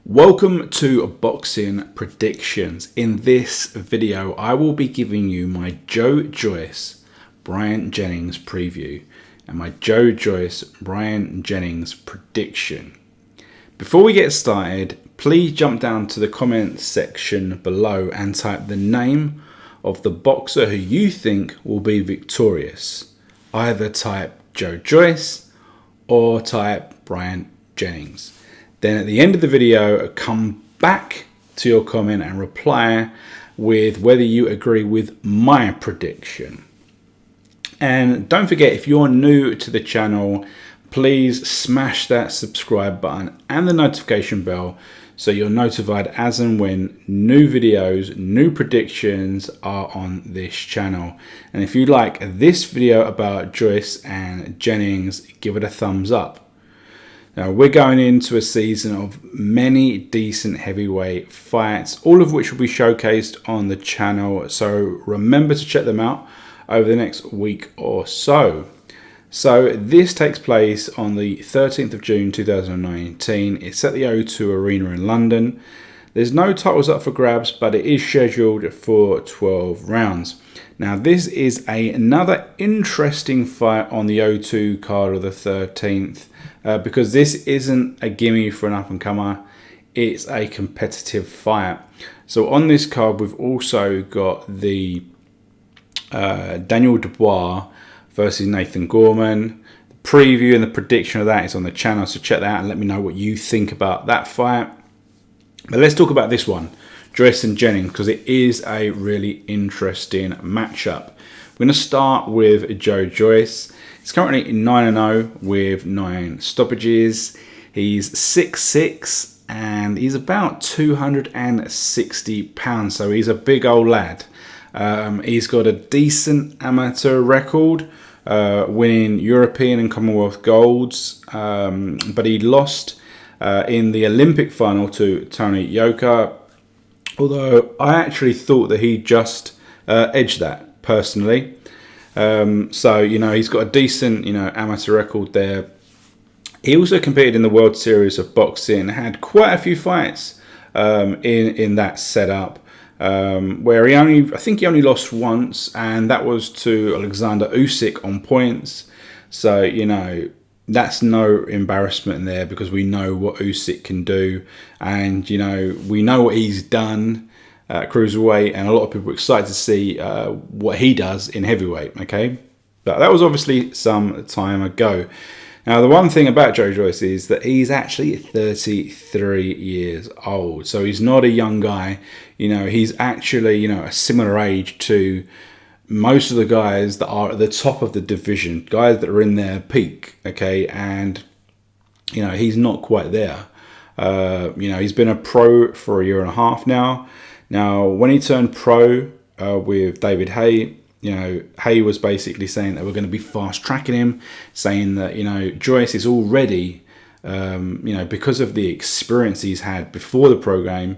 Welcome to Boxing Predictions. In this video, I will be giving you my Joe Joyce Bryant Jennings preview and my Joe Joyce Bryant Jennings prediction. Before we get started, please jump down to the comment section below and type the name of the boxer who you think will be victorious. Either type Joe Joyce or type Bryant Jennings. Then at the end of the video, come back to your comment and reply with whether you agree with my prediction. And don't forget, if you're new to the channel, please smash that subscribe button and the notification bell so you're notified as and when new videos, new predictions are on this channel. And if you like this video about Joyce and Jennings, give it a thumbs up. Now, we're going into a season of many decent heavyweight fights, all of which will be showcased on the channel. So remember to check them out over the next week or so. So this takes place on the 13th of June 2019. It's at the O2 Arena in London. There's no titles up for grabs, but it is scheduled for 12 rounds. Now, this is another interesting fight on the O2 card of the 13th. Because this isn't a gimme for an up-and-comer, it's a competitive fight. So on this card, we've also got the Daniel Dubois versus Nathan Gorman. The preview and the prediction of that is on the channel, so check that out and let me know what you think about that fight. But let's talk about this one, Joyce and Jennings, because it is a really interesting matchup. We're going to start with Joe Joyce. He's currently 9-0 with 9 stoppages. He's 6'6" and he's about 260 pounds, so he's a big old lad. He's got a decent amateur record, winning European and Commonwealth golds, but he lost in the Olympic final to Tony Yoka, although I actually thought that he just edged that personally. So, he's got a decent, amateur record there. He also competed in the World Series of Boxing, had quite a few fights in that setup, where I think he only lost once, and that was to Alexander Usyk on points. So, that's no embarrassment there because we know what Usyk can do, and, we know what he's done at cruiserweight, and a lot of people are excited to see what he does in heavyweight, okay? But that was obviously some time ago. Now, the one thing about Joe Joyce is that he's actually 33 years old, so he's not a young guy. He's actually, a similar age to most of the guys that are at the top of the division, guys that are in their peak, okay? And, he's not quite there. He's been a pro for a year and a half now. Now, when he turned pro with David Haye, Haye was basically saying that we're going to be fast tracking him, saying that, Joyce is already, because of the experience he's had before the pro game,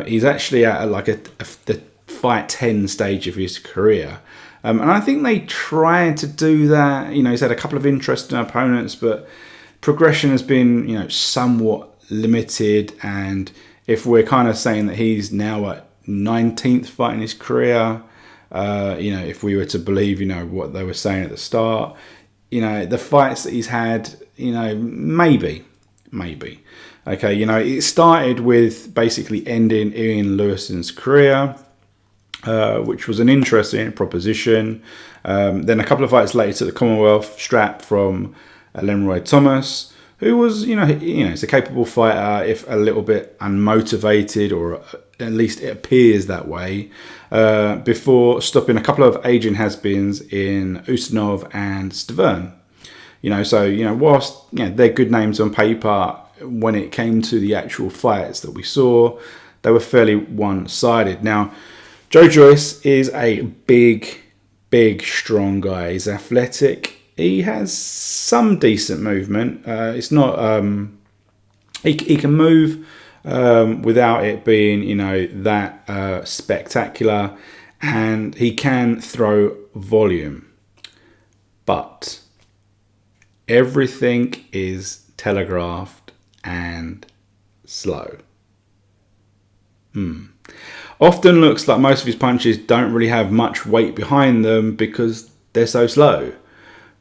he's actually at the fight 10 stage of his career. And I think they tried to do that. He's had a couple of interesting opponents, but progression has been, somewhat limited. And if we're kind of saying that he's now at 19th fight in his career, if we were to believe, what they were saying at the start, the fights that he's had, maybe. Okay, it started with basically ending Ian Lewison's career, which was an interesting proposition. Then a couple of fights later to the Commonwealth strap from Leroy Thomas, who was, he's a capable fighter, if a little bit unmotivated, or at least it appears that way, before stopping a couple of aging has-beens in Ustinov and Stavern. Whilst, they're good names on paper, when it came to the actual fights that we saw, they were fairly one-sided. Now, Joe Joyce is a big, strong guy. He's athletic. He has some decent movement. It's not. He can move without it being, that spectacular, and he can throw volume. But everything is telegraphed and slow. Often looks like most of his punches don't really have much weight behind them because they're so slow.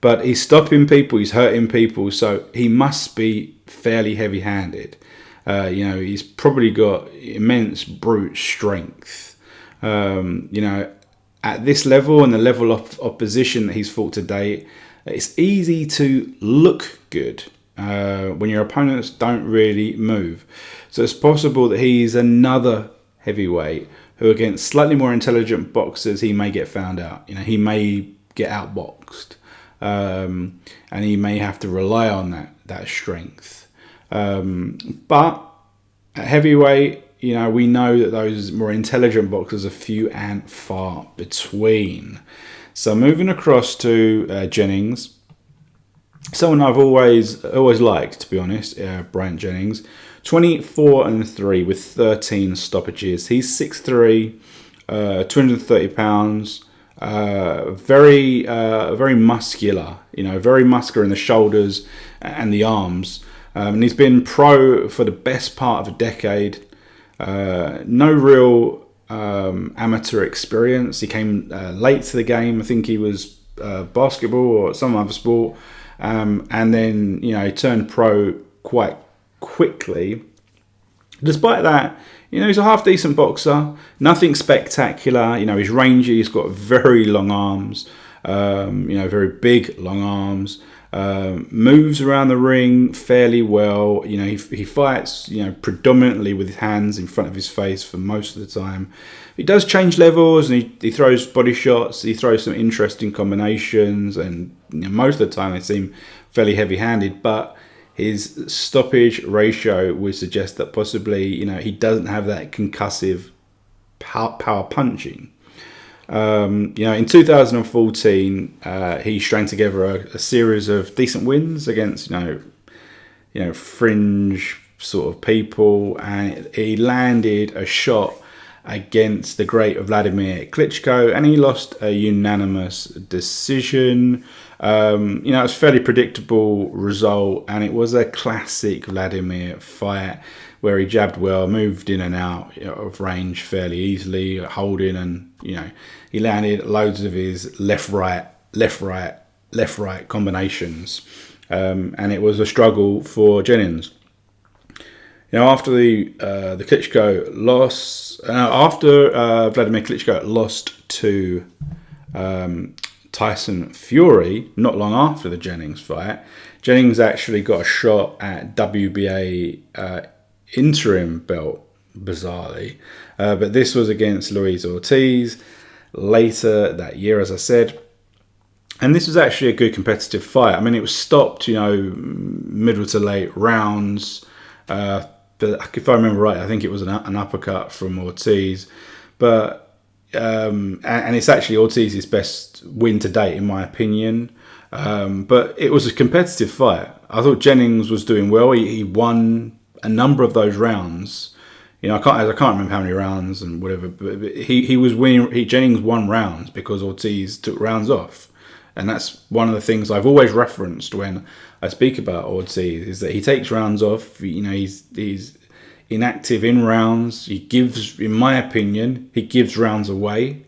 But he's stopping people, he's hurting people, so he must be fairly heavy-handed. He's probably got immense brute strength. At this level and the level of opposition that he's fought to date, it's easy to look good when your opponents don't really move. So it's possible that he's another heavyweight who, against slightly more intelligent boxers, he may get found out. He may get outboxed, and he may have to rely on that strength. But at heavyweight, we know that those more intelligent boxers are few and far between. So moving across to Jennings, someone I've always liked, to be honest, Bryant Jennings. 24-3 with 13 stoppages. He's 6'3", 230 pounds, very muscular. Very muscular in the shoulders and the arms. And he's been pro for the best part of a decade. No real amateur experience. He came late to the game. I think he was basketball or some other sport. And then, he turned pro quite quickly. Despite that, he's a half decent boxer. Nothing spectacular. He's rangy. He's got very long arms. Very big long arms. Moves around the ring fairly well. He fights, predominantly with his hands in front of his face for most of the time. He does change levels, and he throws body shots. He throws some interesting combinations, and most of the time they seem fairly heavy-handed. But his stoppage ratio would suggest that possibly, he doesn't have that concussive power punching. In 2014, he strung together a series of decent wins against, fringe sort of people, and he landed a shot against the great Wladimir Klitschko, and he lost a unanimous decision. It was a fairly predictable result, and it was a classic Wladimir fight where he jabbed well, moved in and out of range fairly easily, holding, and he landed loads of his left-right combinations, and it was a struggle for Jennings. After the Klitschko loss, after Wladimir Klitschko lost to Tyson Fury, not long after the Jennings fight, Jennings actually got a shot at WBA interim belt, bizarrely, but this was against Luis Ortiz later that year, as I said. And this was actually a good competitive fight. I mean, it was stopped, middle to late rounds. But if I remember right, I think it was an uppercut from Ortiz. But and it's actually Ortiz's best win to date, in my opinion. But it was a competitive fight. I thought Jennings was doing well. He won a number of those rounds. I can't remember how many rounds and whatever. But he was winning. Jennings won rounds because Ortiz took rounds off. And that's one of the things I've always referenced when I speak about Ortiz, is that he takes rounds off. He's inactive in rounds. He gives, in my opinion, he gives rounds away.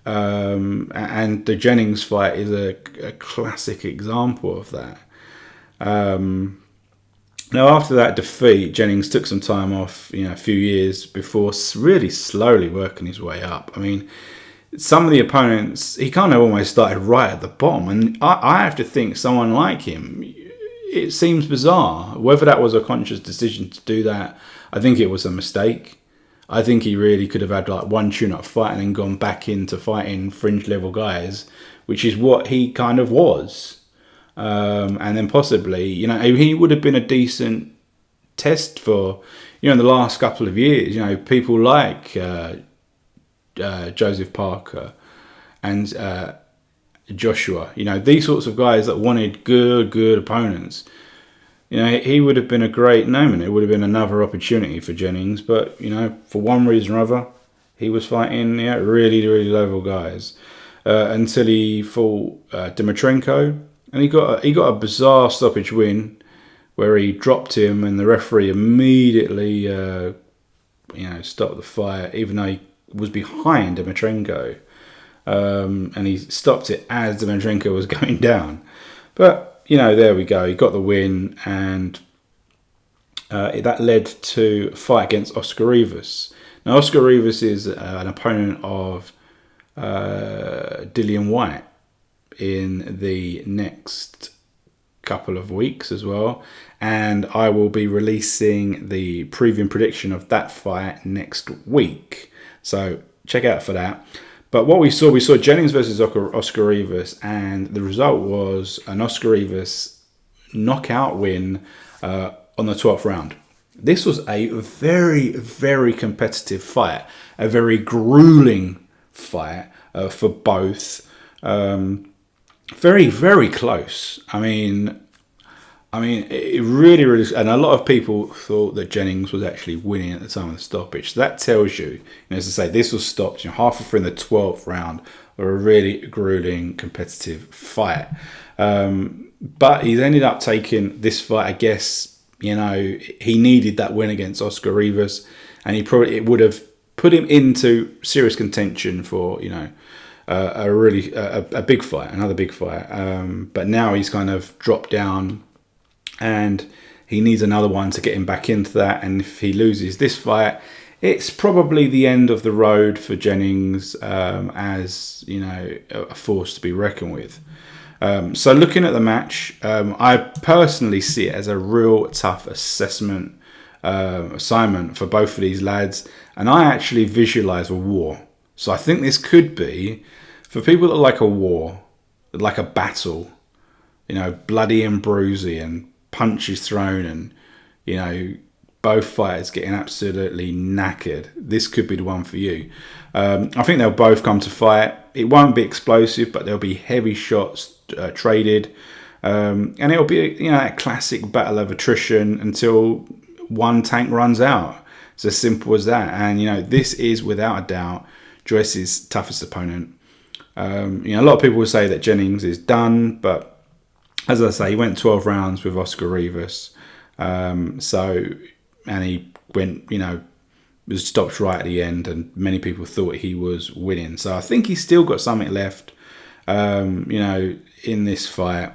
And the Jennings fight is a classic example of that. Now, after that defeat, Jennings took some time off, a few years before really slowly working his way up. I mean, some of the opponents, he kind of almost started right at the bottom. And I have to think someone like him, it seems bizarre. Whether that was a conscious decision to do that, I think it was a mistake. I think he really could have had like one tune-up fight and then gone back into fighting fringe-level guys, which is what he kind of was. And then possibly, he would have been a decent test for, in the last couple of years, people like Joseph Parker and Joshua, these sorts of guys that wanted good opponents. He would have been a great name, and it would have been another opportunity for Jennings. But for one reason or other, he was fighting really level guys until he fought Dimitrenko, and he got a bizarre stoppage win where he dropped him, and the referee immediately stop the fight, even though he was behind Lomachenko. And he stopped it as Lomachenko was going down. But, there we go. He got the win, and that led to a fight against Oscar Rivas. Now, Oscar Rivas is an opponent of Dillian Whyte in the next couple of weeks as well. And I will be releasing the preview and prediction of that fight next week. So check out for that. But what we saw Jennings versus Oscar Rivas, and the result was an Oscar Rivas knockout win on the 12th round. This was a very, very competitive fight, a very grueling fight for both. Very, very close. I mean, it really, really, and a lot of people thought that Jennings was actually winning at the time of the stoppage. So that tells you, as I say, this was stopped halfway through in the 12th round of a really grueling, competitive fight. But he's ended up taking this fight. I guess, he needed that win against Oscar Rivas, and it would have put him into serious contention for, a big fight, another big fight. But now he's kind of dropped down, and he needs another one to get him back into that. And if he loses this fight, it's probably the end of the road for Jennings, as a force to be reckoned with. So looking at the match, I personally see it as a real tough assignment for both of these lads, and I actually visualize a war. So I think this could be, for people that like a war, like a battle, bloody and bruisey and punches thrown, and both fighters getting absolutely knackered. This could be the one for you. I think they'll both come to fight. It won't be explosive, but there'll be heavy shots traded, and it'll be that classic battle of attrition until one tank runs out. It's as simple as that. And this is without a doubt Joyce's toughest opponent. A lot of people will say that Jennings is done, but as I say, he went 12 rounds with Oscar Rivas. And he went, was stopped right at the end, and many people thought he was winning. So I think he's still got something left, in this fight.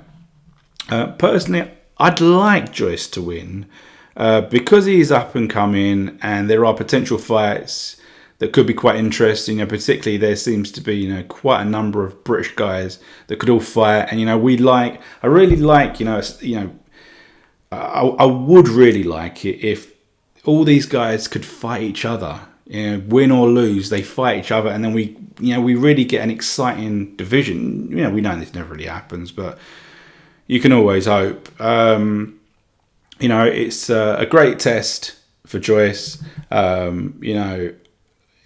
Personally, I'd like Joyce to win because he's up and coming, and there are potential fights that could be quite interesting. Particularly there seems to be quite a number of British guys that could all fight, and I really like I would really like it if all these guys could fight each other. Win or lose, they fight each other, and then we really get an exciting division. We know this never really happens, but you can always hope. It's a great test for Joyce.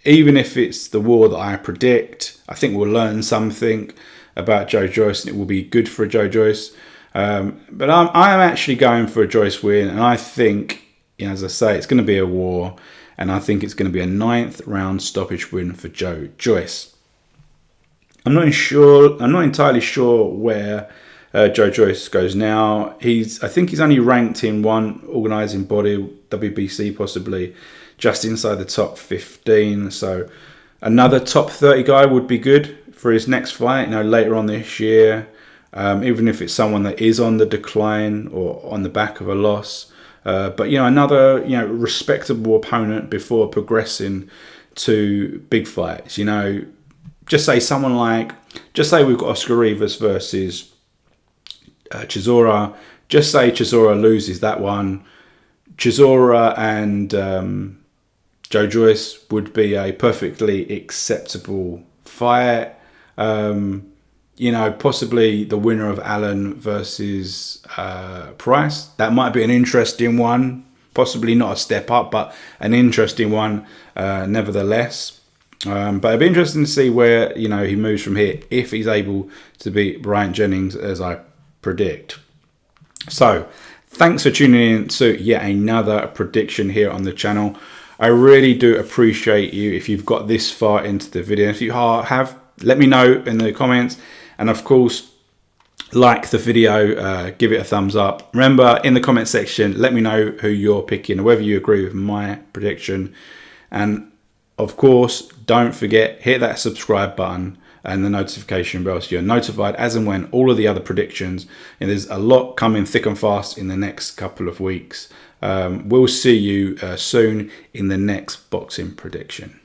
Even if it's the war that I predict, I think we'll learn something about Joe Joyce, and it will be good for Joe Joyce. But I'm actually going for a Joyce win, and I think, as I say, it's going to be a war, and I think it's going to be a 9th round stoppage win for Joe Joyce. I'm not entirely sure where Joe Joyce goes now. I think he's only ranked in one organising body, WBC possibly, just inside the top 15. So another top 30 guy would be good for his next fight, later on this year. Even if it's someone that is on the decline or on the back of a loss. But another respectable opponent before progressing to big fights. Just say we've got Oscar Rivas versus Chisora. Just say Chisora loses that one. Chisora and Joe Joyce would be a perfectly acceptable fight. Possibly the winner of Allen versus Price. That might be an interesting one. Possibly not a step up, but an interesting one nevertheless. But it'd be interesting to see where he moves from here, if he's able to beat Bryant Jennings as I predict. So thanks for tuning in to yet another prediction here on the channel. I really do appreciate you if you've got this far into the video. If you have, let me know in the comments. And of course, like the video, give it a thumbs up. Remember, in the comment section, let me know who you're picking, or whether you agree with my prediction. And of course, don't forget, hit that subscribe button and the notification bell so you're notified as and when all of the other predictions. And there's a lot coming thick and fast in the next couple of weeks. We'll see you soon in the next boxing prediction.